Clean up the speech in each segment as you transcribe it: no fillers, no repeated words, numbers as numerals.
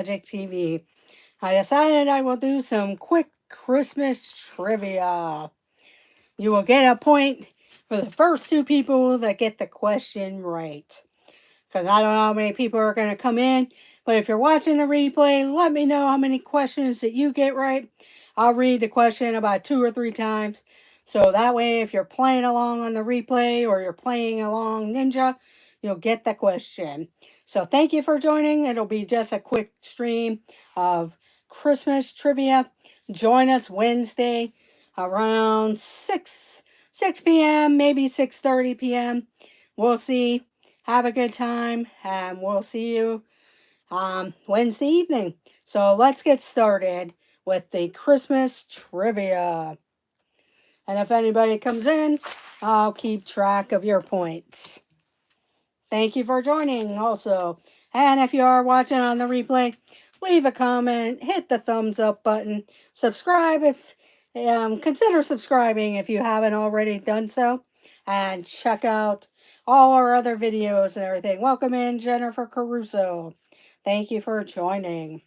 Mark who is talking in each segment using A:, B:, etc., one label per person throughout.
A: Magic TV. I decided I will do some quick Christmas trivia. You will get a point for the first two people that get the question right. Because I don't know how many people are going to come in, but if you're watching the replay, let me know how many questions that you get right. I'll read the question about 2 or 3 times. So that way, if you're playing along on the replay or you're playing along Ninja, you'll get the question. So thank you for joining. It'll be just a quick stream of Christmas trivia. Join us Wednesday around 6 p.m., maybe 6:30 p.m. We'll see. Have a good time, and we'll see you Wednesday evening. So let's get started with the Christmas trivia. And if anybody comes in, I'll keep track of your points. Thank you for joining also. And if you are watching on the replay, leave a comment, hit the thumbs up button, subscribe if consider subscribing if you haven't already done so, and check out all our other videos and everything. Welcome in Jennifer Caruso. Thank you for joining.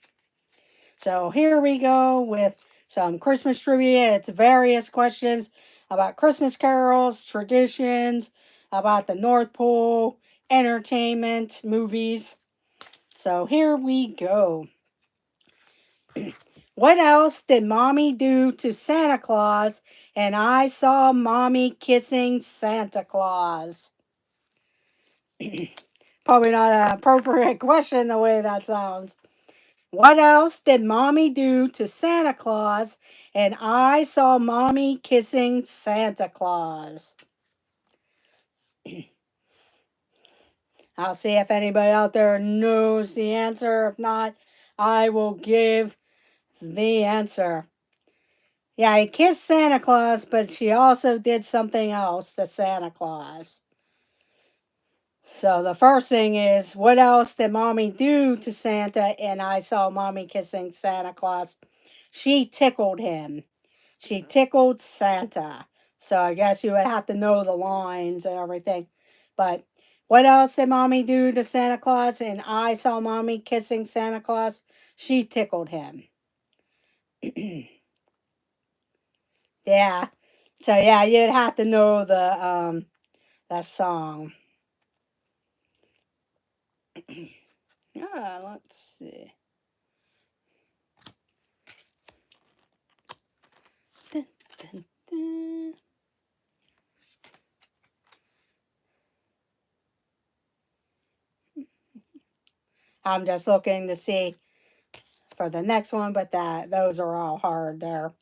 A: So here we go with some Christmas trivia. It's various questions about Christmas carols, traditions, about the North Pole, entertainment, movies. So here we go. What else did Mommy do to Santa Claus? And I saw Mommy kissing Santa Claus. Probably not an appropriate question the way that sounds. What else did Mommy do to Santa Claus? And I saw Mommy kissing Santa Claus. I'll see if anybody out there knows the answer. If not, I will give the answer. Yeah, he kissed Santa Claus, but she also did something else to Santa Claus. So the first thing is, what else did Mommy do to Santa? And I saw Mommy kissing Santa Claus. She tickled him. She tickled Santa. So I guess you would have to know the lines and everything. But what else did Mommy do to Santa Claus? And I saw Mommy kissing Santa Claus. She tickled him. Yeah. So yeah, you'd have to know the that song. Let's see. Dun, dun, dun. I'm just looking to see for the next one, but those are all hard there.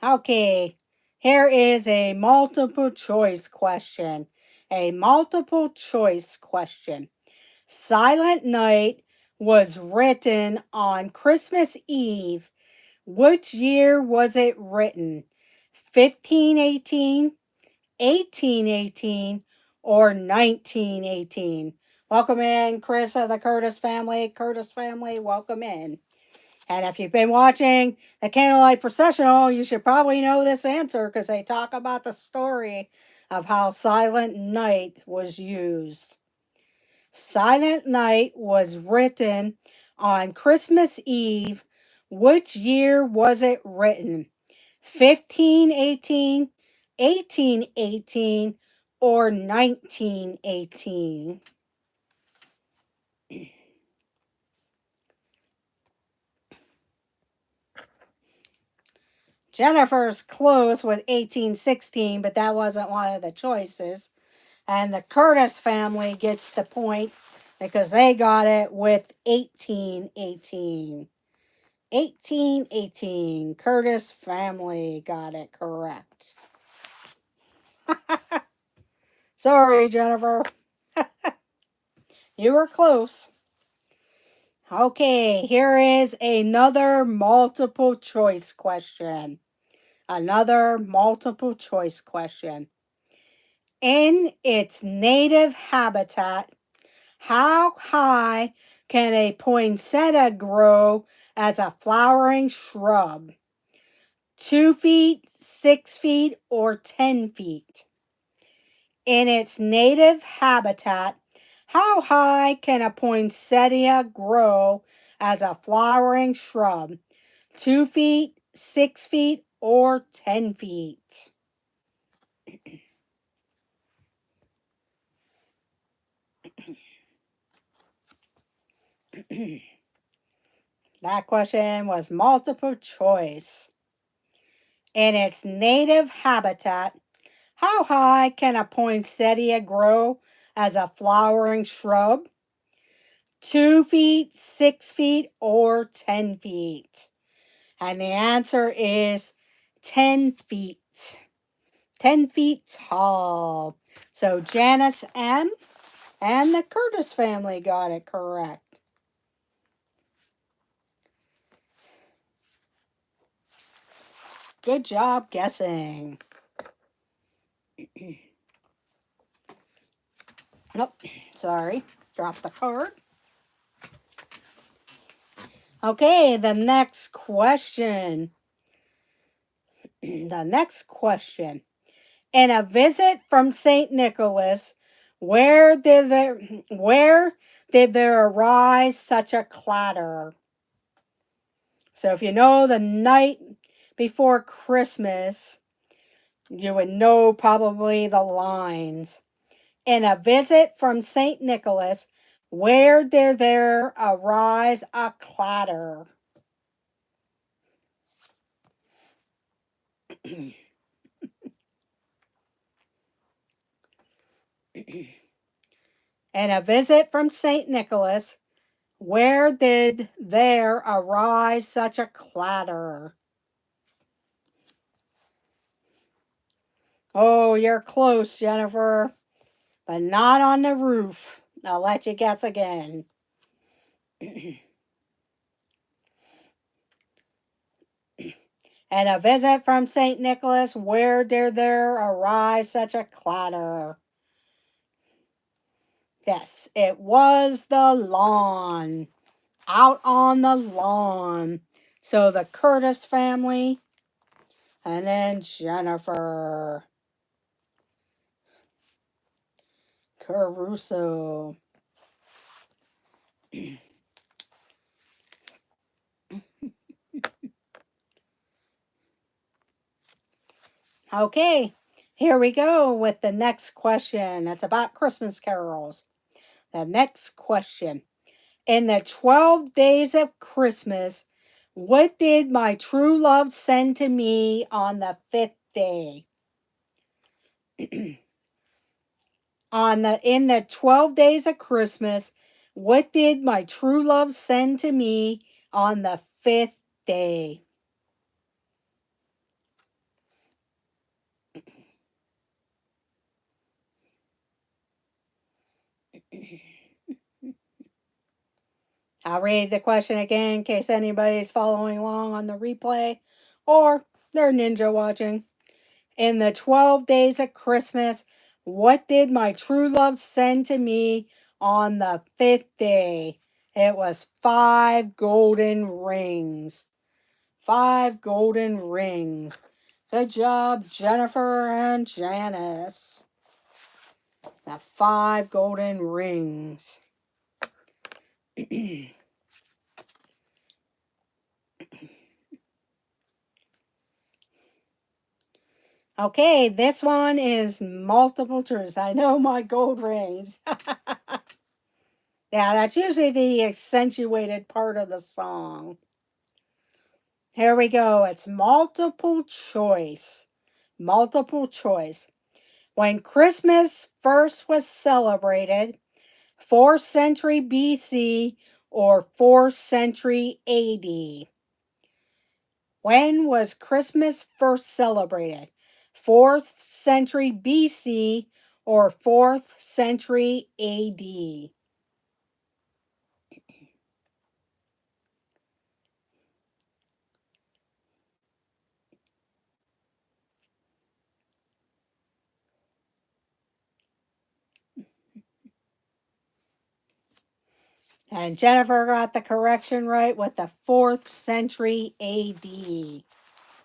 A: Okay, here is a multiple choice question. A multiple choice question. Silent Night was written on Christmas Eve. Which year was it written? 1518, 1818, or 1918? Welcome in, Chris of the Curtis family. Curtis family, welcome in. And if you've been watching the Candlelight Processional, you should probably know this answer because they talk about the story of how Silent Night was used. Silent Night was written on Christmas Eve. Which year was it written? 1518, 1818, or 1918? Jennifer's close with 1816, but that wasn't one of the choices. And the Curtis family gets the point because they got it with 1818. 1818. Curtis family got it correct. Sorry, Jennifer. You were close. Okay, here is another multiple choice question. Another multiple choice question. In its native habitat, how high can a poinsettia grow as a flowering shrub? 2 feet, 6 feet, or 10 feet? In its native habitat, how high can a poinsettia grow as a flowering shrub? 2 feet, 6 feet, or 10 feet? That question was multiple choice. In its native habitat, how high can a poinsettia grow as a flowering shrub? 2 feet, 6 feet, or 10 feet? And the answer is 10 feet. 10 feet tall. So Janice M. and the Curtis family got it correct. Good job guessing. Nope, sorry. Dropped the card. Okay, the next question. The next question. In a visit from St. Nicholas, where did there arise such a clatter? So if you know the night before Christmas, you would know probably the lines. In a visit from St. Nicholas, where did there arise a clatter? In a visit from St. Nicholas, where did there arise such a clatter? Oh, you're close, Jennifer, but not on the roof. I'll let you guess again. And a visit from St. Nicholas, where did there arise such a clatter? Yes, it was the lawn. Out on the lawn. So the Curtis family, and then Jennifer Caruso. Okay, here we go with the next question. It's about Christmas carols. The next question. In the 12 days of Christmas, what did my true love send to me on the 5th day? In the 12 days of Christmas, what did my true love send to me on the 5th day? I'll read the question again in case anybody's following along on the replay or they're ninja watching. In the 12 days of Christmas, what did my true love send to me on the 5th day? It was 5 golden rings. 5 golden rings. Good job, Jennifer and Janice. The 5 golden rings. Okay, this one is multiple choice. I know my gold rings. Yeah, that's usually the accentuated part of the song. Here we go. It's multiple choice. Multiple choice. When Christmas first was celebrated, 4th century BC or 4th century AD. When was Christmas first celebrated? 4th century BC or 4th century AD? And Jennifer got the correction right with the 4th century AD.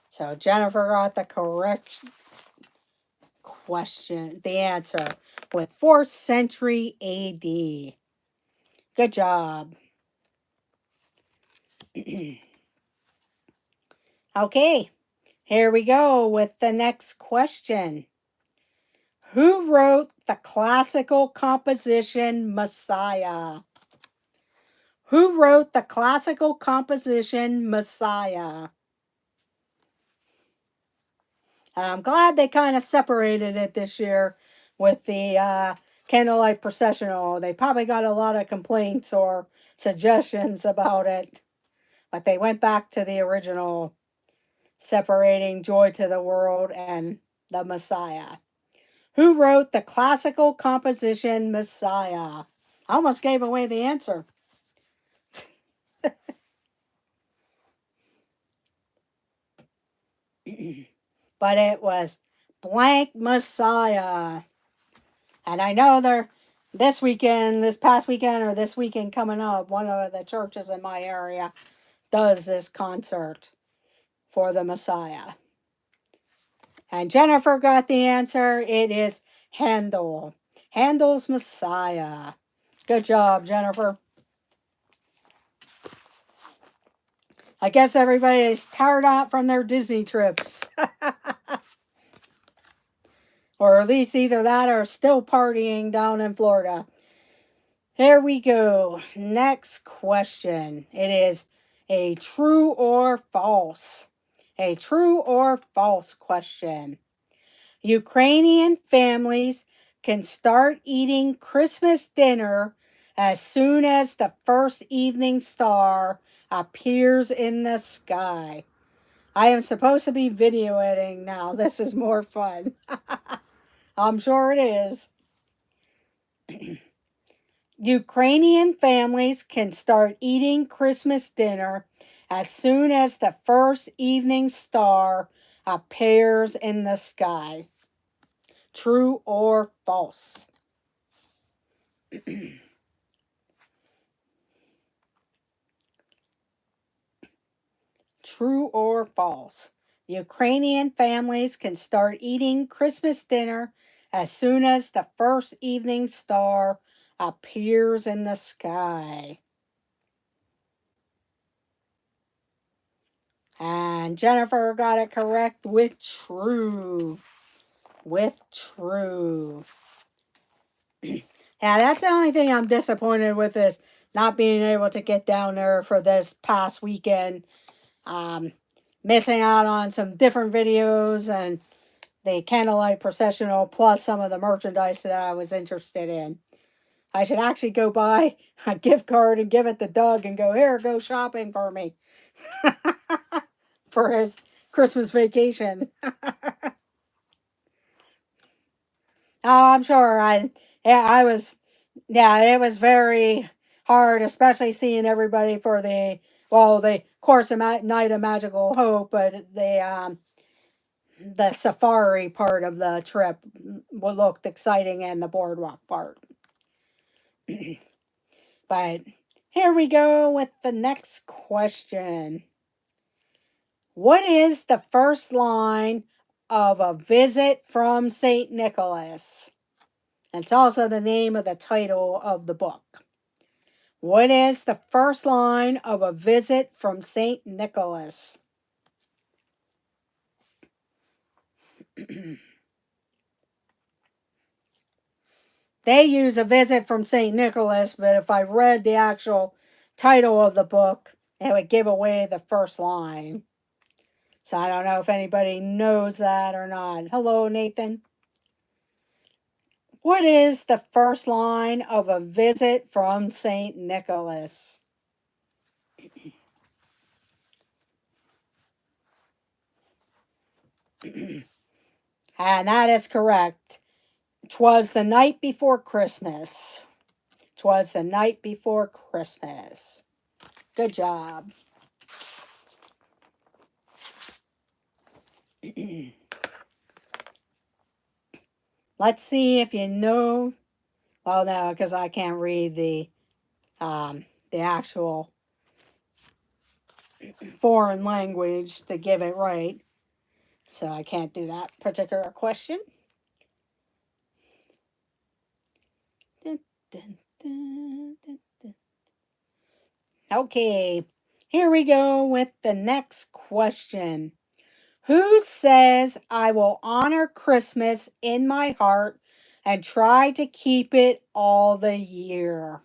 A: So Jennifer got the correct question, the answer, with 4th century AD. Good job. Okay, here we go with the next question. Who wrote the classical composition Messiah? Who wrote the classical composition Messiah? And I'm glad they kind of separated it this year with the Candlelight Processional. They probably got a lot of complaints or suggestions about it, but they went back to the original, separating Joy to the World and the Messiah. Who wrote the classical composition Messiah? I almost gave away the answer. But it was blank Messiah. And I know they're this weekend, this past weekend, or this weekend coming up, one of the churches in my area does this concert for the Messiah. And Jennifer got the answer. It is Handel. Handel's Messiah. Good job, Jennifer. I guess everybody is tired out from their Disney trips. Or at least either that or still partying down in Florida. Here we go. Next question. It is a true or false. A true or false question. Ukrainian families can start eating Christmas dinner as soon as the first evening star appears in the sky. I am supposed to be video editing now. This is more fun. I'm sure it is. Ukrainian families can start eating Christmas dinner as soon as the first evening star appears in the sky. True or false? True or false? Ukrainian families can start eating Christmas dinner as soon as the first evening star appears in the sky. And Jennifer got it correct with true. With true. Yeah, that's the only thing I'm disappointed with is not being able to get down there for this past weekend. Missing out on some different videos and the Candlelight Processional plus some of the merchandise that I was interested in. I should actually go buy a gift card and give it to Doug and go, here, go shopping for me. For his Christmas vacation. Oh, I'm sure. It was very hard, especially seeing everybody for the course of Night of Magical Hope, but the safari part of the trip looked exciting and the boardwalk part. But here we go with the next question. What is the first line of A Visit from St. Nicholas? It's also the name of the title of the book. What is the first line of A Visit from St. Nicholas? They use A Visit from St. Nicholas, but if I read the actual title of the book, it would give away the first line. So I don't know if anybody knows that or not. Hello, Nathan. What is the first line of A Visit from St. Nicholas? And that is correct. 'Twas the night before Christmas. 'Twas the night before Christmas. Good job. Let's see if you know. Well, no, because I can't read the actual foreign language to give it right. So I can't do that particular question. Dun, dun, dun, dun, dun. Okay. Here we go with the next question. Who says I will honor Christmas in my heart and try to keep it all the year?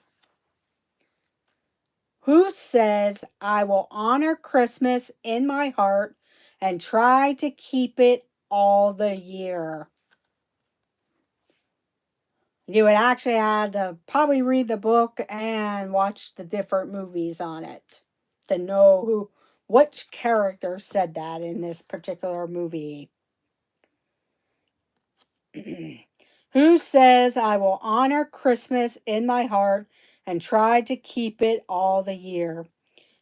A: Who says I will honor Christmas in my heart and try to keep it all the year? You would actually have to probably read the book and watch the different movies on it to know which character said that in this particular movie. Who says I will honor Christmas in my heart and try to keep it all the year?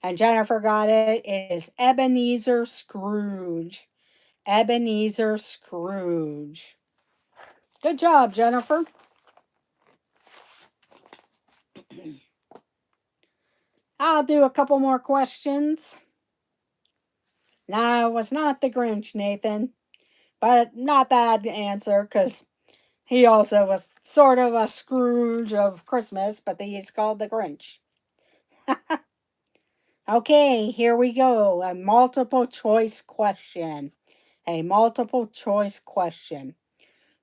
A: And Jennifer got it. It is Ebenezer Scrooge. Ebenezer Scrooge. Good job, Jennifer. I'll do a couple more questions. No, it was not the Grinch, Nathan. But not bad answer, because he also was sort of a Scrooge of Christmas, but he's called the Grinch. Okay, here we go. A multiple choice question. A multiple choice question.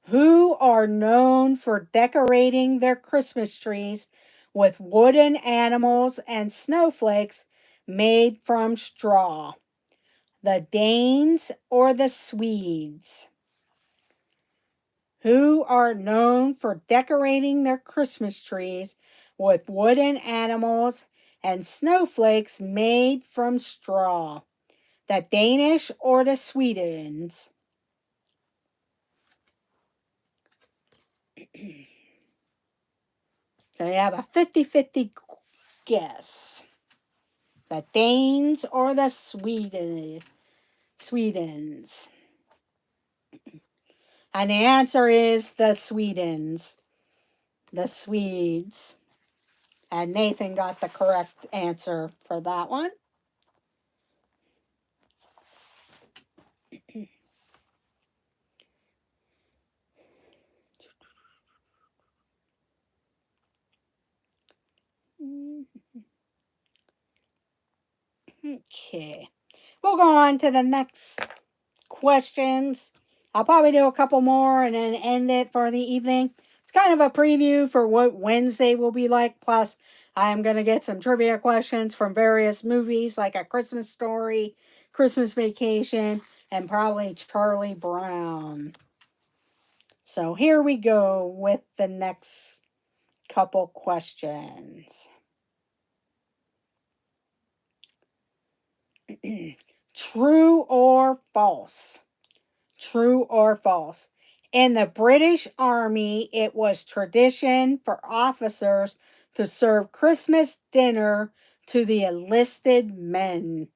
A: Who are known for decorating their Christmas trees with wooden animals and snowflakes made from straw? The Danes or the Swedes? Who are known for decorating their Christmas trees with wooden animals and snowflakes made from straw? The Danish or the Swedes? So you have a 50-50 guess. The Danes or the Swedes? And the answer is the Swedes. The Swedes. And Nathan got the correct answer for that one. Okay. We'll go on to the next questions. I'll probably do a couple more and then end it for the evening. It's kind of a preview for what Wednesday will be like. Plus, I'm going to get some trivia questions from various movies like A Christmas Story, Christmas Vacation, and probably Charlie Brown. So here we go with the next couple questions. True or false? True or false? In the British Army, it was tradition for officers to serve Christmas dinner to the enlisted men.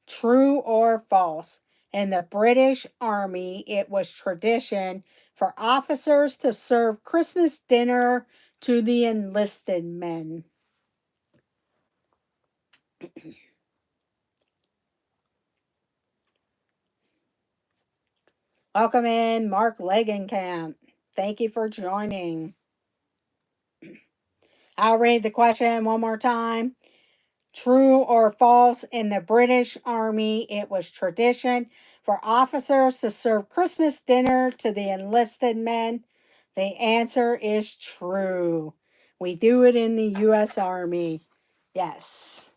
A: True or false? In the British Army, it was tradition for officers to serve Christmas dinner to the enlisted men. Welcome in, Mark Legenkamp. Thank you for joining. I'll read the question one more time. True or false? In the British Army, it was tradition for officers to serve Christmas dinner to the enlisted men. The answer is true. We do it in the U.S. Army. Yes.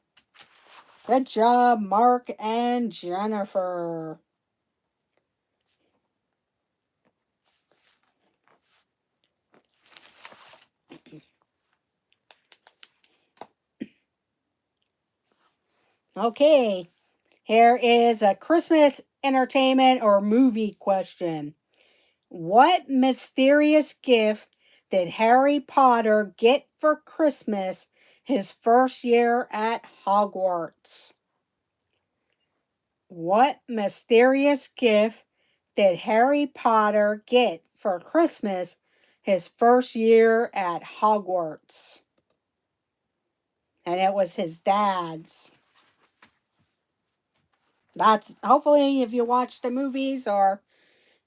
A: Good job, Mark and Jennifer. Okay, here is a Christmas entertainment or movie question. What mysterious gift did Harry Potter get for Christmas his first year at Hogwarts? What mysterious gift did Harry Potter get for Christmas his first year at Hogwarts? And it was his dad's. That's hopefully if you watch the movies or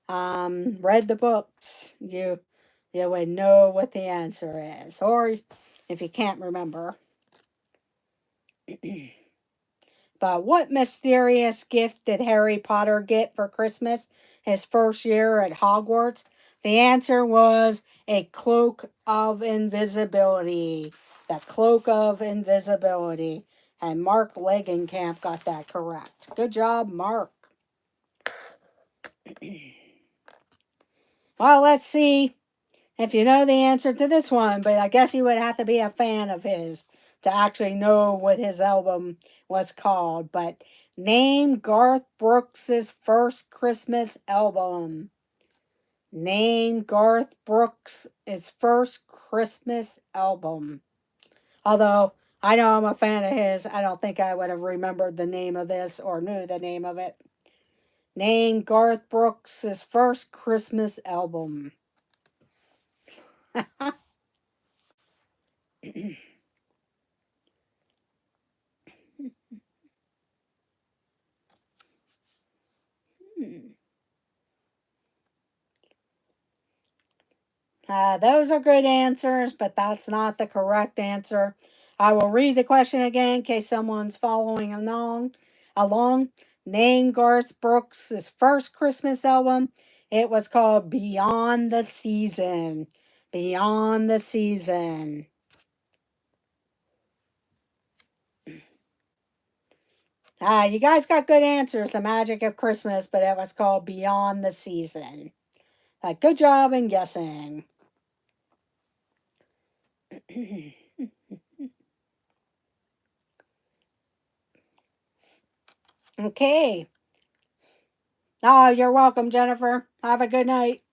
A: read the books, you would know what the answer is. Or if you can't remember. But what mysterious gift did Harry Potter get for Christmas his first year at Hogwarts? The answer was a cloak of invisibility. The cloak of invisibility. And Mark Legenkamp got that correct. Good job, Mark. Well, let's see if you know the answer to this one, but I guess you would have to be a fan of his to actually know what his album was called. But name Garth Brooks's first Christmas album. Name Garth Brooks' first Christmas album. Although I know I'm a fan of his, I don't think I would have remembered the name of this or knew the name of it. Name Garth Brooks' first Christmas album. Those are good answers, but that's not the correct answer. I will read the question again in case someone's following along. Name Garth Brooks' first Christmas album. It was called Beyond the Season. Beyond the Season. You guys got good answers. The Magic of Christmas, but it was called Beyond the Season. Good job in guessing. Okay. Oh, you're welcome, Jennifer. Have a good night.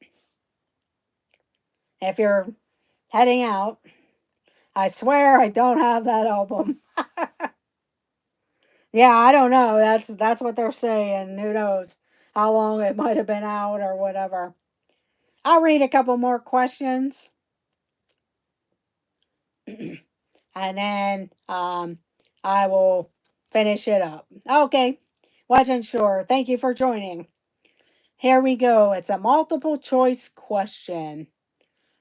A: If you're heading out, I swear I don't have that album. Yeah, I don't know. That's what they're saying. Who knows how long it might have been out or whatever. I'll read a couple more questions. And then I will finish it up. Okay. Wasn't sure. Thank you for joining. Here we go. It's a multiple choice question.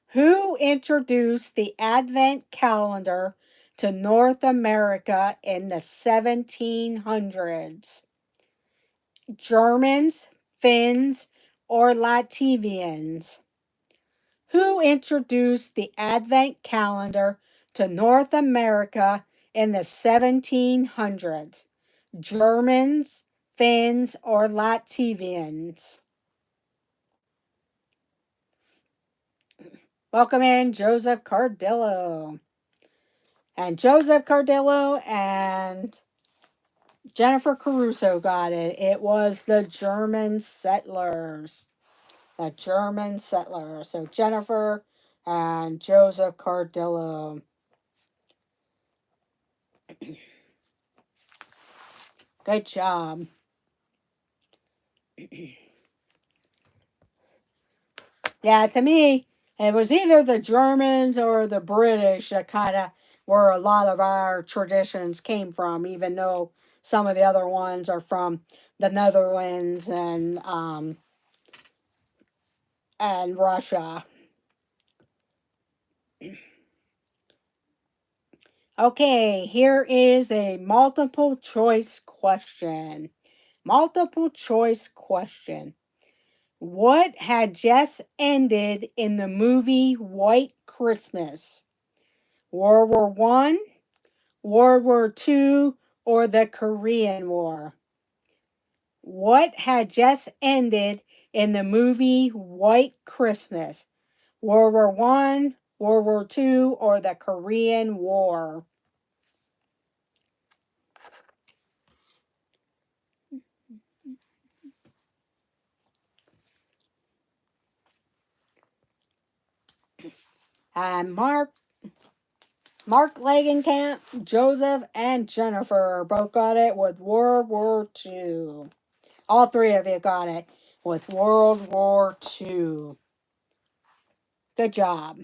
A: Who introduced the Advent calendar to North America in the 1700s? Germans, Finns, or Latvians? Who introduced the Advent calendar to North America in the 1700s? Germans, Finns, or Latvians? Welcome in, Joseph Cardillo. And Joseph Cardillo and Jennifer Caruso got it. It was the German settlers. The German settlers. So Jennifer and Joseph Cardillo. Good job. Yeah, to me, it was either the Germans or the British that kind of where a lot of our traditions came from, even though some of the other ones are from the Netherlands and Russia. Okay, here is a multiple choice question. Multiple choice question. What had just ended in the movie White Christmas? World War One, World War Two, or the Korean War? What had just ended in the movie White Christmas? World War One, World War Two, or the Korean War? And Mark Langenkamp, Joseph, and Jennifer both got it with World War II. All three of you got it with World War II. Good job.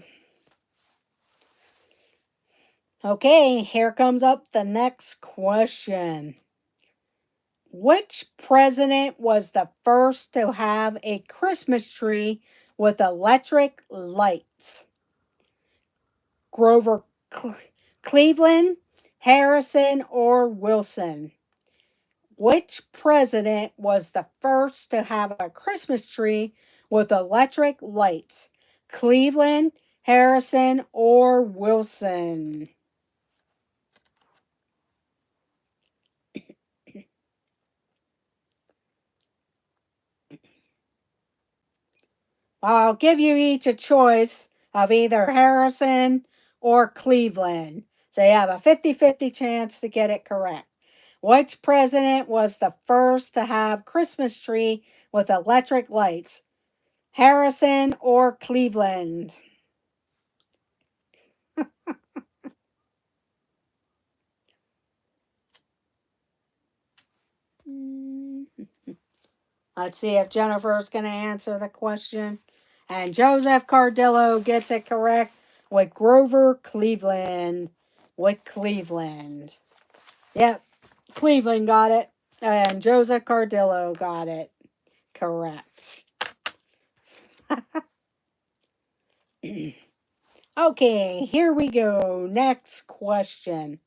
A: Okay, here comes up the next question. Which president was the first to have a Christmas tree with electric lights? Grover Cleveland, Harrison or Wilson? Which president was the first to have a Christmas tree with electric lights? Cleveland, Harrison, or Wilson? I'll give you each a choice of either Harrison or Cleveland. So you have a 50-50 chance to get it correct. Which president was the first to have Christmas tree with electric lights? Harrison or Cleveland? Let's see if Jennifer's going to answer the question. And Joseph Cardillo gets it correct with Grover Cleveland. With Cleveland. Yep, Cleveland got it. And Joseph Cardillo got it correct. Okay, here we go. Next question.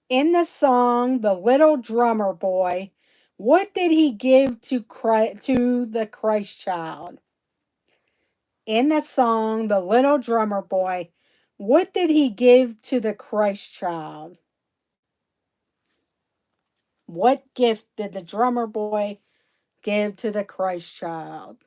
A: In the song The Little Drummer Boy, what did he give to the Christ child? In the song The Little Drummer Boy, what did he give to the Christ child? What gift did the drummer boy give to the Christ child?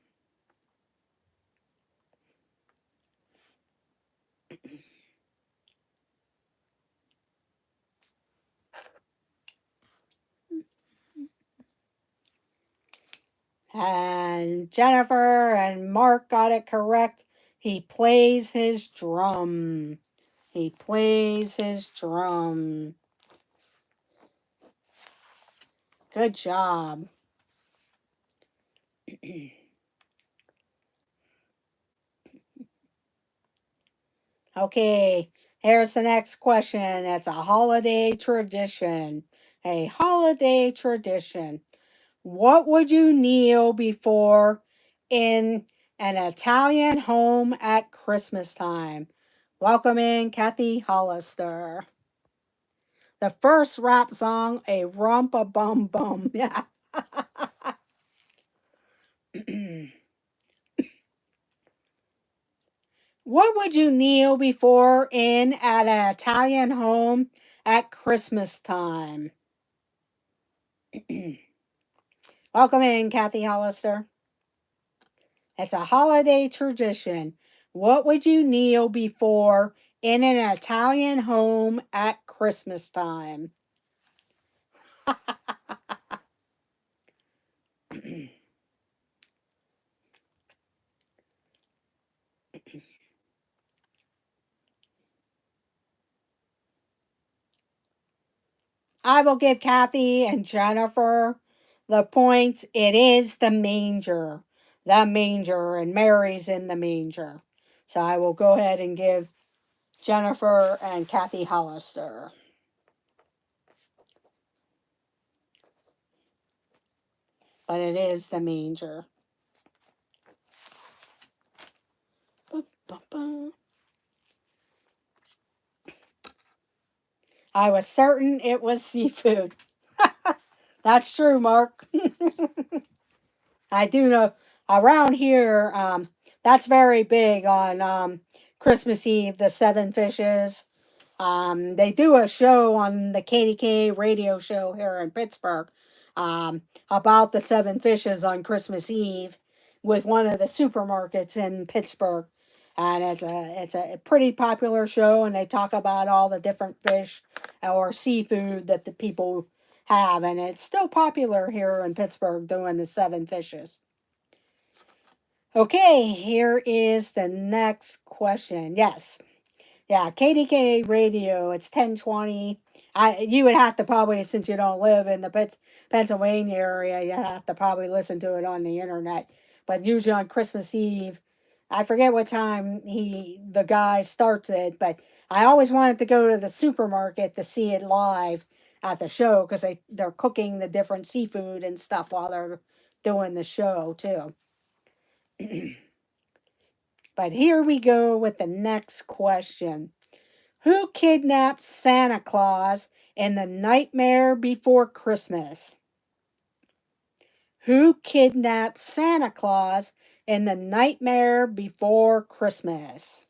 A: And Jennifer and Mark got it correct. He plays his drum. He plays his drum. Good job. Okay, here's the next question. It's a holiday tradition. A holiday tradition. What would you kneel before in an Italian home at Christmas time? Welcome in Kathy Hollister. The first rap song, A Rumpa-Bum-Bum. Yeah. What would you kneel before in at an Italian home at Christmas time? Welcome in, Kathy Hollister. It's a holiday tradition. What would you kneel before in an Italian home at Christmas time? I will give Kathy and Jennifer the points. It is the manger. The manger, and Mary's in the manger. So I will go ahead and give Jennifer and Kathy Hollister. But it is the manger. I was certain it was seafood. That's true, Mark. I do know around here, that's very big on Christmas Eve, the Seven Fishes. They do a show on the KDK radio show here in Pittsburgh about the Seven Fishes on Christmas Eve with one of the supermarkets in Pittsburgh. And it's a pretty popular show, and they talk about all the different fish or seafood that the people have, and it's still popular here in Pittsburgh doing the Seven Fishes. Okay, here is the next question. Yes. Yeah, KDK radio, it's 1020. You would have to probably, since you don't live in the Pennsylvania area, you have to probably listen to it on the internet. But usually on Christmas Eve, I forget what time the guy starts it, but I always wanted to go to the supermarket to see it live at the show because they're cooking the different seafood and stuff while they're doing the show too. But here we go with the next question. Who kidnapped Santa Claus in The Nightmare Before Christmas? Who kidnapped Santa Claus in The Nightmare Before Christmas?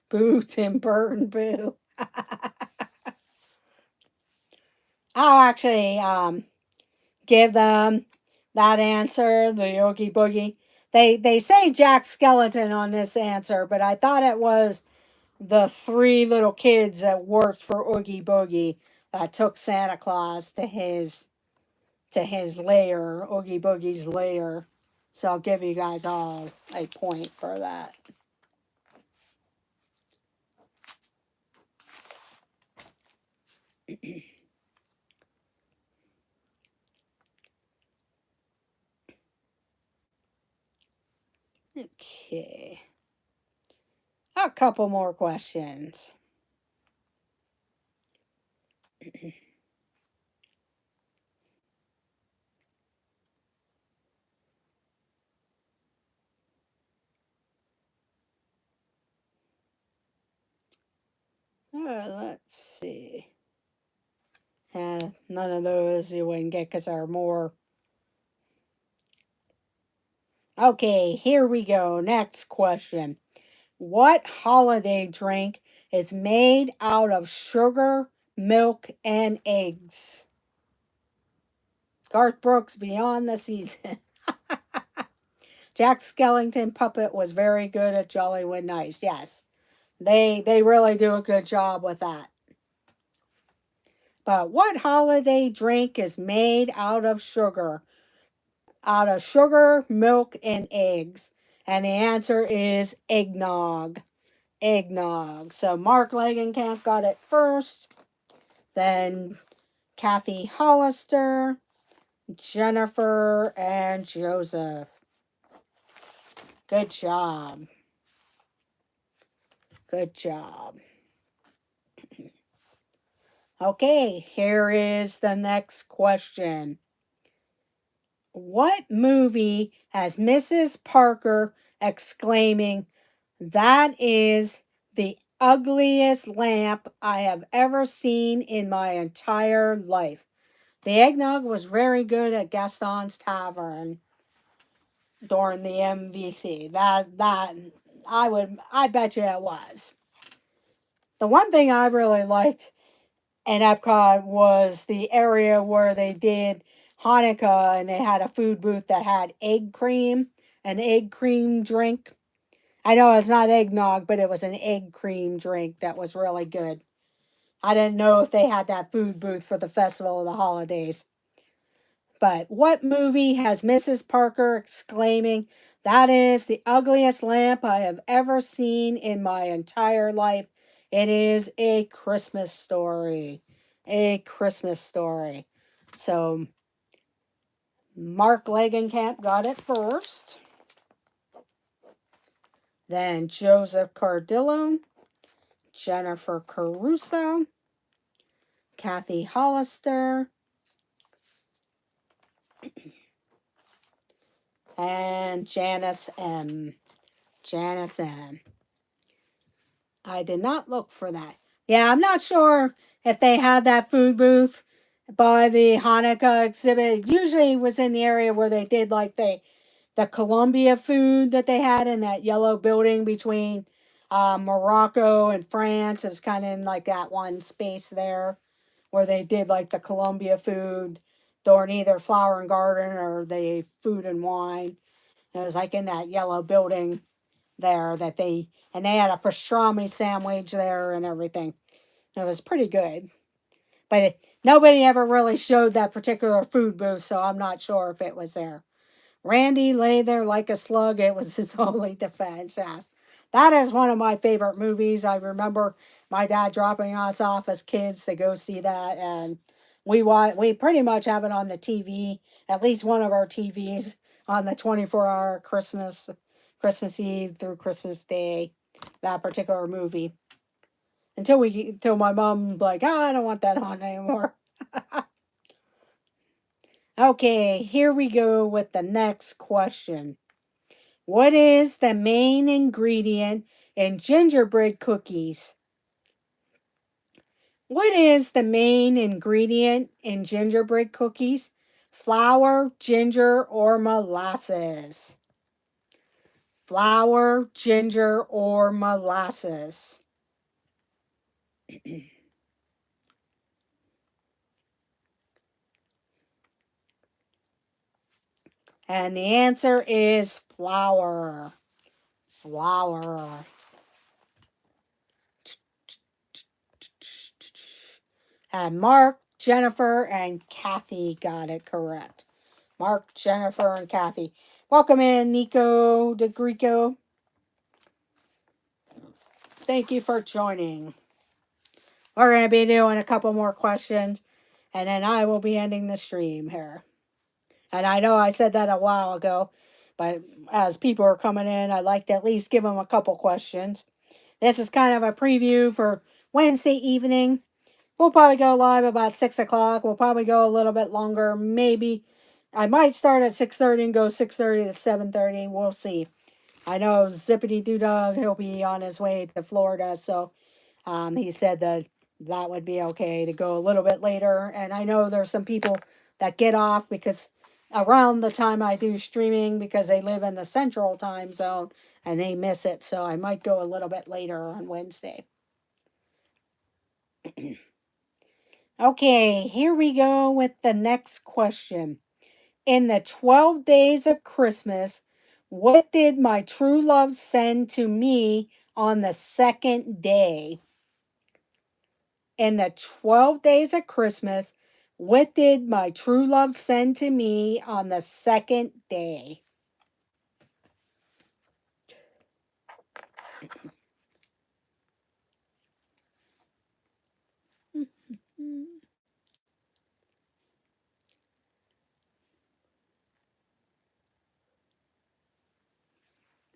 A: Boo, Tim Burton, boo. I'll actually give them that answer, the Oogie Boogie. They say Jack Skellington on this answer, but I thought it was the three little kids that worked for Oogie Boogie that took Santa Claus to his lair, Oogie Boogie's lair. So I'll give you guys all a point for that. Okay. A couple more questions. Let's see. None of those you wouldn't get because they're more. Okay, here we go. Next question. What holiday drink is made out of sugar, milk, and eggs? Garth Brooks, Beyond the Season. Jack Skellington puppet was very good at Jollywood Nights. Yes, they really do a good job with that. But what holiday drink is made out of sugar? Out of sugar, milk, and eggs. And the answer is eggnog. Eggnog. So Mark Langenkamp got it first. Then Kathy Hollister, Jennifer, and Joseph. Good job. Good job. Okay, here is the next question. What movie has Mrs. Parker exclaiming, "That is the ugliest lamp I have ever seen in my entire life"? The eggnog was very good at Gaston's Tavern during the MVC. I bet you it was. The one thing I really liked in Epcot was the area where they did Hanukkah and they had a food booth that had an egg cream drink. I know it's not eggnog, but it was an egg cream drink that was really good. I didn't know if they had that food booth for the Festival of the Holidays. But what movie has Mrs. Parker exclaiming, "That is the ugliest lamp I have ever seen in my entire life"? It is A Christmas Story. A Christmas Story. So Mark Langenkamp got it first. Then Joseph Cardillo, Jennifer Caruso, Kathy Hollister, and Janice M. Janice M. I did not look for that. Yeah, I'm not sure if they had that food booth by the Hanukkah exhibit. Usually it was in the area where they did like the Columbia food that they had in that yellow building between Morocco and France. It was kind of in like that one space there where they did like the Columbia food during either Flower and Garden or the Food and Wine. It was like in that yellow building there and they had a pastrami sandwich there and everything. It was pretty good. But nobody ever really showed that particular food booth, so I'm not sure if it was there. Randy lay there like a slug. It was his only defense. Yes. That is one of my favorite movies. I remember my dad dropping us off as kids to go see that, and we pretty much have it on the TV, at least one of our TVs on the 24-hour Christmas Eve through Christmas Day, that particular movie. until my mom like, oh, I don't want that on anymore. Okay, here we go with the next question. What is the main ingredient in gingerbread cookies? What is the main ingredient in gingerbread cookies? Flour, ginger, or molasses? Flour, ginger, or molasses? And the answer is flour. Flour. And Mark, Jennifer, and Kathy got it correct. Mark, Jennifer, and Kathy. Welcome in, Nico DeGrico. Thank you for joining. We're going to be doing a couple more questions, and then I will be ending the stream here. And I know I said that a while ago, but as people are coming in, I'd like to at least give them a couple questions. This is kind of a preview for Wednesday evening. We'll probably go live about 6 o'clock. We'll probably go a little bit longer. Maybe I might start at 6:30 and go 6:30 to 7:30. We'll see. I know Zippity Doo Dog, he'll be on his way to Florida, so he said that would be okay to go a little bit later. And I know there's some people that get off because around the time I do streaming because they live in the central time zone and they miss it. So I might go a little bit later on Wednesday. Okay, here we go with the next question. In the 12 days of Christmas, what did my true love send to me on the second day? In the 12 days of Christmas, what did my true love send to me on the second day?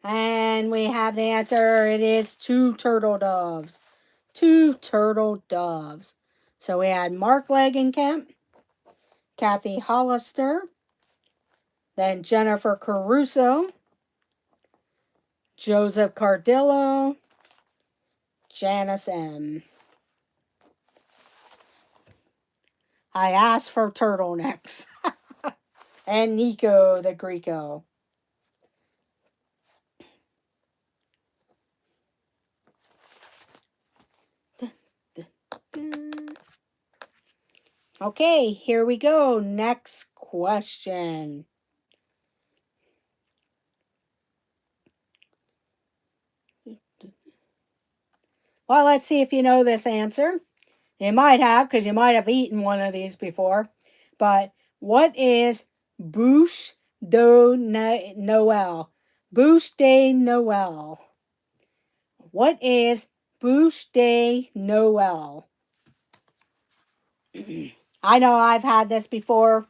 A: And we have the answer. It is 2 turtle doves. 2 turtle doves. So we had Mark Langenkamp, Kathy Hollister, then Jennifer Caruso, Joseph Cardillo, Janice M. I asked for turtlenecks. And Nico the Greco. Okay, here we go. Next question. Well, let's see if you know this answer. You might have, because you might have eaten one of these before. But what is Bûche de Noël? Bûche de Noël. What is Bûche de Noël? I know I've had this before,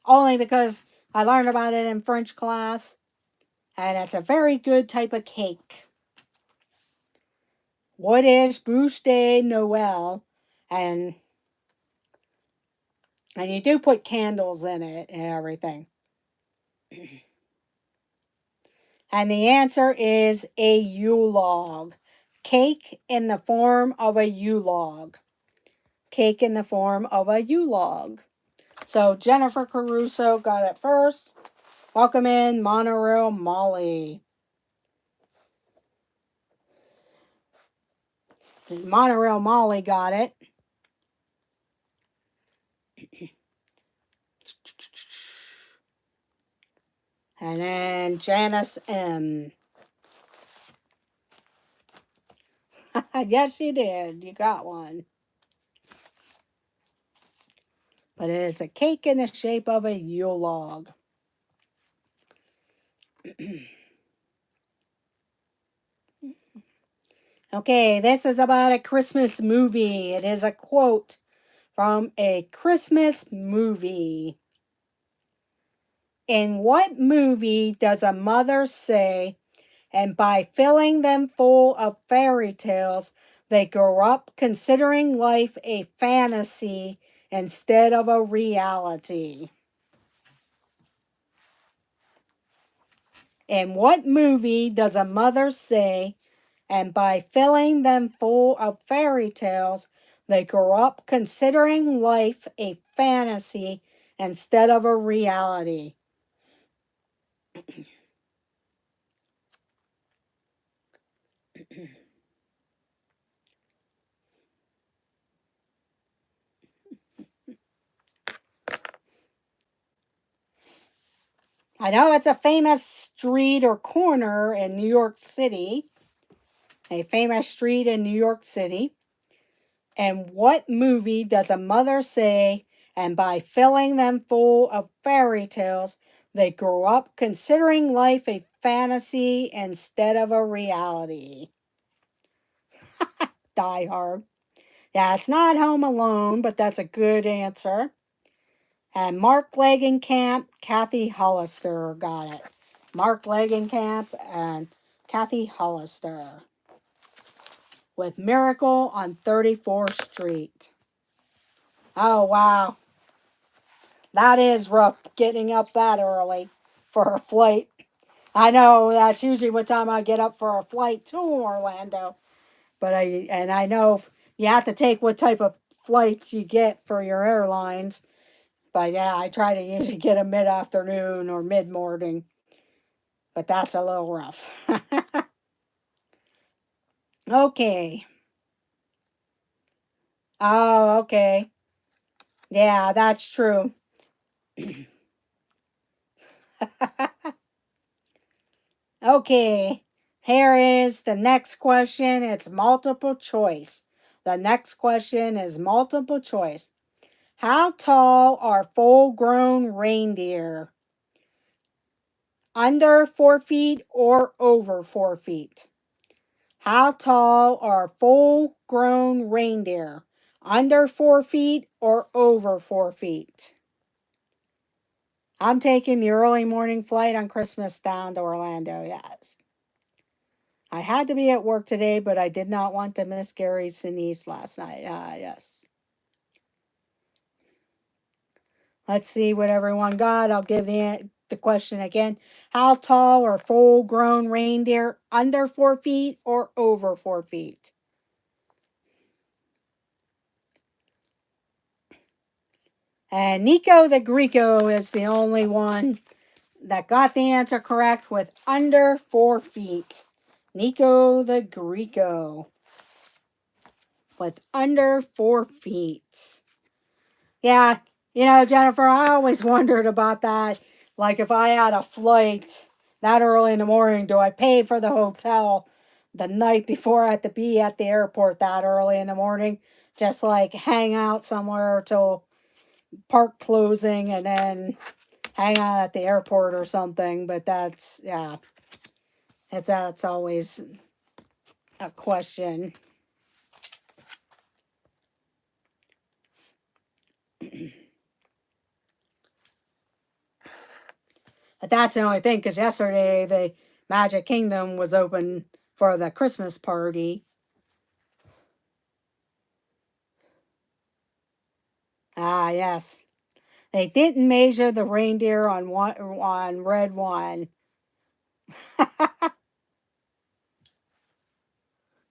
A: only because I learned about it in French class, and it's a very good type of cake. What is Bûche de Noël? And you do put candles in it and everything. And the answer is a Yule log. Cake in the form of a Yule log. Cake in the form of a Yule log. So Jennifer Caruso got it first. Welcome in, Monorail Molly. Monorail Molly got it. And then Janice M. Yes, you did. You got one. But it is a cake in the shape of a Yule log. Okay, this is about a Christmas movie. It is a quote from a Christmas movie. In what movie does a mother say, and by filling them full of fairy tales, they grow up considering life a fantasy instead of a reality. In what movie does a mother say, and by filling them full of fairy tales, they grow up considering life a fantasy instead of a reality? I know it's a famous street or corner in New York City. A famous street in New York City. And what movie does a mother say, and by filling them full of fairy tales, they grow up considering life a fantasy instead of a reality? Die Hard. Yeah, it's not Home Alone, but that's a good answer. And Mark Langenkamp, Kathy Hollister got it. Mark Langenkamp and Kathy Hollister with Miracle on 34th Street. Oh, wow. That is rough, getting up that early for a flight. I know that's usually what time I get up for a flight to Orlando. But I know you have to take what type of flights you get for your airlines. But yeah, I try to usually get a mid-afternoon or mid-morning. But that's a little rough. Okay. Oh, okay. Yeah, that's true. Okay. Here is the next question. It's multiple choice. The next question is multiple choice. How tall are full grown reindeer? Under 4 feet or over 4 feet? How tall are full grown reindeer? Under 4 feet or over 4 feet? I'm taking the early morning flight on Christmas down to Orlando, yes. I had to be at work today, but I did not want to miss Gary Sinise last night. Yes. Let's see what everyone got. I'll give the question again. How tall are full grown reindeer? Under 4 feet or over 4 feet? And Nico the Greco is the only one that got the answer correct with under 4 feet. Nico the Greco with under 4 feet. Yeah, Jennifer, I always wondered about that. Like, if I had a flight that early in the morning, do I pay for the hotel the night before I have to be at the airport that early in the morning? Just like hang out somewhere till park closing and then hang out at the airport or something. But yeah, that's always a question. But that's the only thing, because yesterday the Magic Kingdom was open for the Christmas party. Ah, yes. They didn't measure the reindeer on red wine.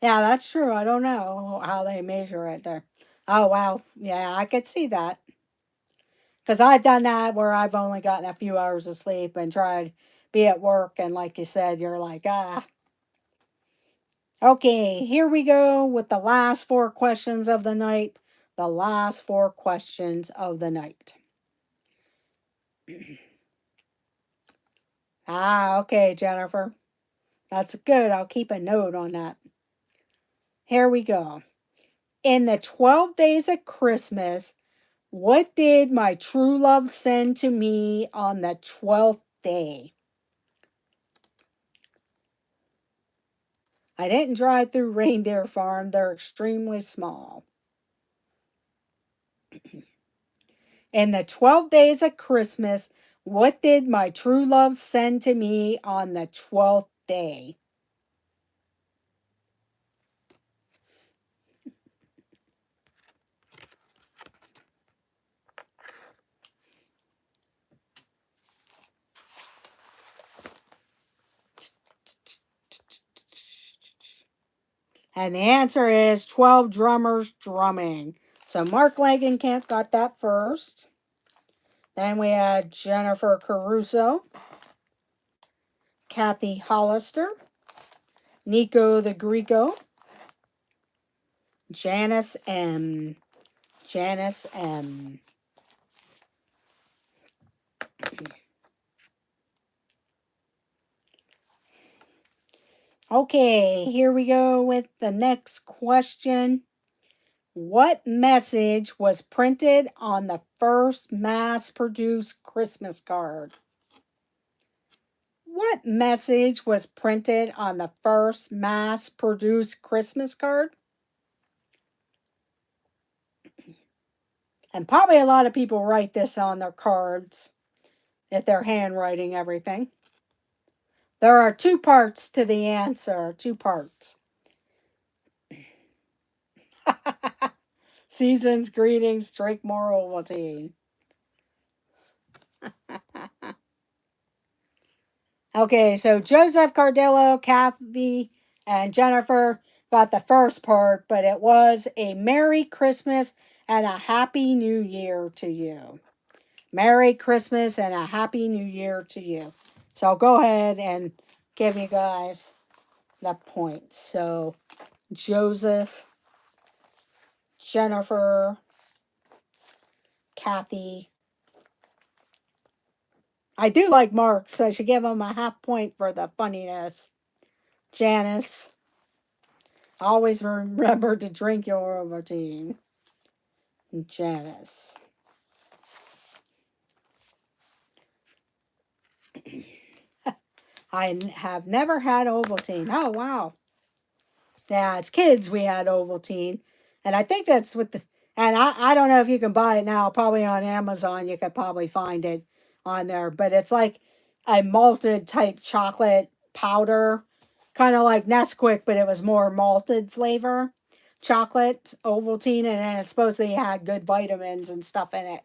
A: Yeah, that's true. I don't know how they measure it there. Oh, wow. Yeah, I could see that. Because I've done that where I've only gotten a few hours of sleep and tried to be at work. And like you said, you're like, ah. Okay, here we go with the last 4 questions of the night. The last 4 questions of the night. Ah, okay, Jennifer. That's good. I'll keep a note on that. Here we go. In the 12 days of Christmas, what did my true love send to me on the 12th day? I didn't drive through Reindeer Farm. They're extremely small. In the 12 days of Christmas, what did my true love send to me on the 12th day? And the answer is 12 drummers drumming. So Mark Langenkamp got that first. Then we had Jennifer Caruso, Kathy Hollister, Nico the Greco, Janice M. Janice M. Okay, here we go with the next question. What message was printed on the first mass-produced Christmas card? What message was printed on the first mass-produced Christmas card? And probably a lot of people write this on their cards if they're handwriting everything. There are two parts to the answer, two parts. Season's greetings, drink more Ovaltine. Okay, so Joseph Cardillo, Kathy, and Jennifer got the first part, but it was a Merry Christmas and a Happy New Year to you. Merry Christmas and a Happy New Year to you. So I'll go ahead and give you guys the points. So Joseph, Jennifer, Kathy. I do like Mark, so I should give him a half point for the funniness. Janice. Always remember to drink your Ovaltine. Janice. I have never had Ovaltine. Oh, wow. Yeah, as kids we had Ovaltine. And I think that's what the... And I don't know if you can buy it now. Probably on Amazon you could probably find it on there. But it's like a malted type chocolate powder. Kind of like Nesquik, but it was more malted flavor. Chocolate, Ovaltine, and it supposedly had good vitamins and stuff in it.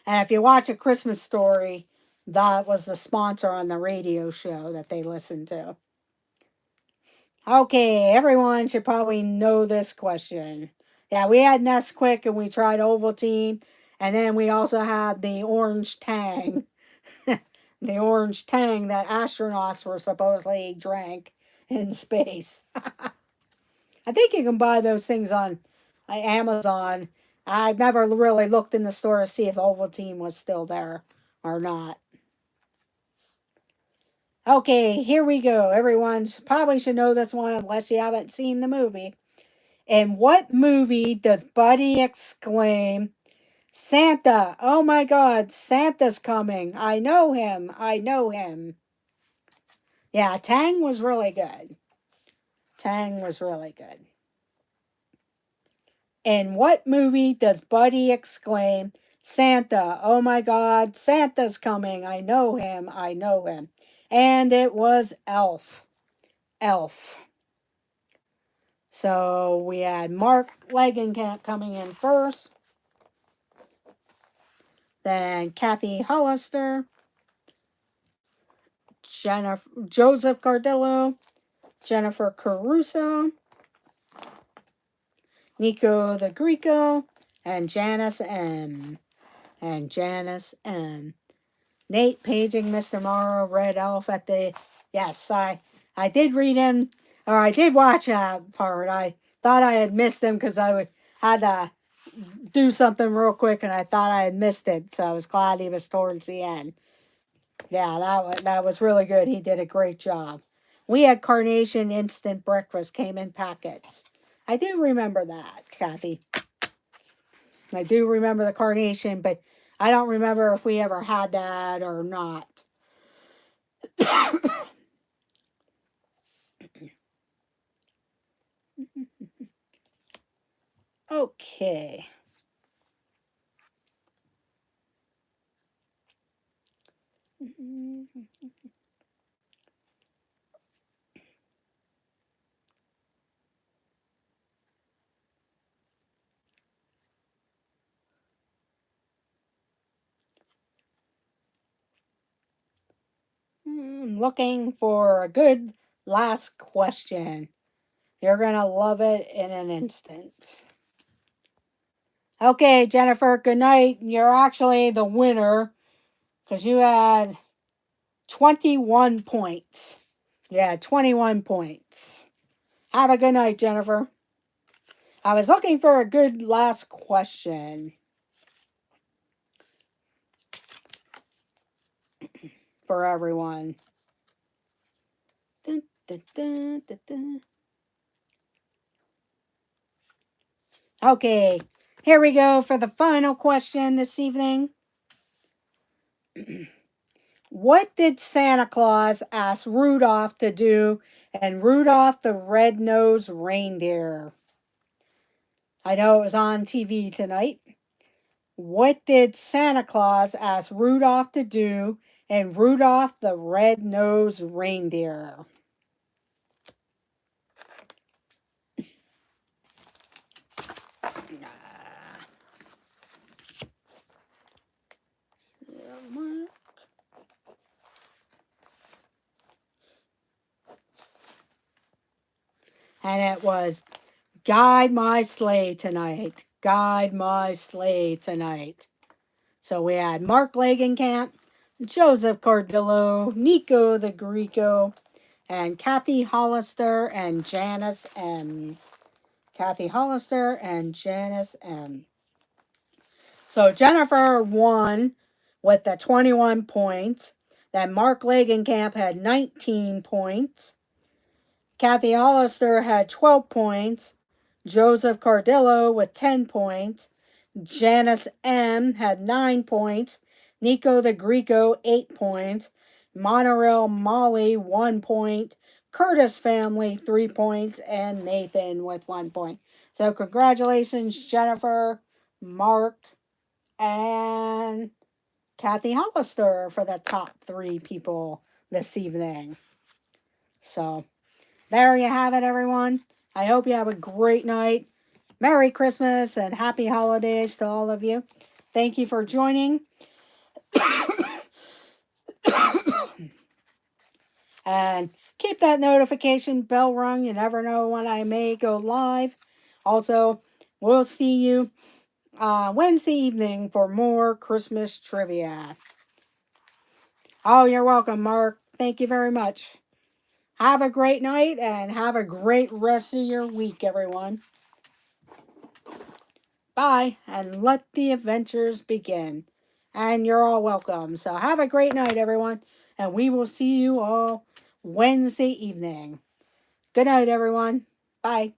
A: And if you watch A Christmas Story, that was the sponsor on the radio show that they listened to. Okay, everyone should probably know this question. Yeah, we had Nesquik and we tried Ovaltine, and then we also had the orange Tang. The orange Tang that astronauts were supposedly drank in space. I think you can buy those things on Amazon. I've never really looked in the store to see if Ovaltine was still there or not. Okay, here we go. Everyone probably should know this one unless you haven't seen the movie. In what movie does Buddy exclaim, Santa, oh my God, Santa's coming. I know him. I know him. Yeah, Tang was really good. Tang was really good. In what movie does Buddy exclaim, Santa, oh my God, Santa's coming. I know him. I know him. And it was Elf. Elf. So we had Mark Langenkamp coming in first. Then Kathy Hollister. Joseph Cardillo. Jennifer Caruso. Nico the Greco. And Janice M. And Janice M. Nate paging Mr. Morrow, Red Elf at the... Yes, I did read him, or I did watch that part. I thought I had missed him because had to do something real quick, and I thought I had missed it, so I was glad he was towards the end. Yeah, that was really good. He did a great job. We had Carnation Instant Breakfast, came in packets. I do remember that, Kathy. I do remember the Carnation, but I don't remember if we ever had that or not. Okay. Looking for a good last question. You're going to love it in an instant. Okay, Jennifer, good night. You're actually the winner because you had 21 points. Yeah, 21 points. Have a good night, Jennifer. I was looking for a good last question for everyone. Dun, dun, dun, dun, dun. Okay, here we go for the final question this evening. What did Santa Claus ask Rudolph to do and Rudolph the Red-Nosed Reindeer? I know it was on TV tonight. What did Santa Claus ask Rudolph to do and Rudolph the Red-Nosed Reindeer? And it was guide my sleigh tonight. Guide my sleigh tonight. So we had Mark Lagenkamp, Joseph Cardillo, Nico the Greco, and Kathy Hollister and Janice M. Kathy Hollister and Janice M. So Jennifer won with the 21 points. Then Mark Lagenkamp had 19 points. Kathy Hollister had 12 points. Joseph Cardillo with 10 points. Janice M. had 9 points. Nico the Greco, 8 points. Monorail Molly, 1 point. Curtis family, 3 points. And Nathan with 1 point. So congratulations, Jennifer, Mark, and Kathy Hollister for the top 3 people this evening. So there you have it, everyone. I hope you have a great night. Merry Christmas and happy holidays to all of you. Thank you for joining. And keep that notification bell rung. You never know when I may go live. Also, we'll see you Wednesday evening for more Christmas trivia. Oh, you're welcome, Mark. Thank you very much. Have a great night and have a great rest of your week, everyone. Bye, and let the adventures begin. And you're all welcome. So have a great night, everyone. And we will see you all Wednesday evening. Good night, everyone. Bye.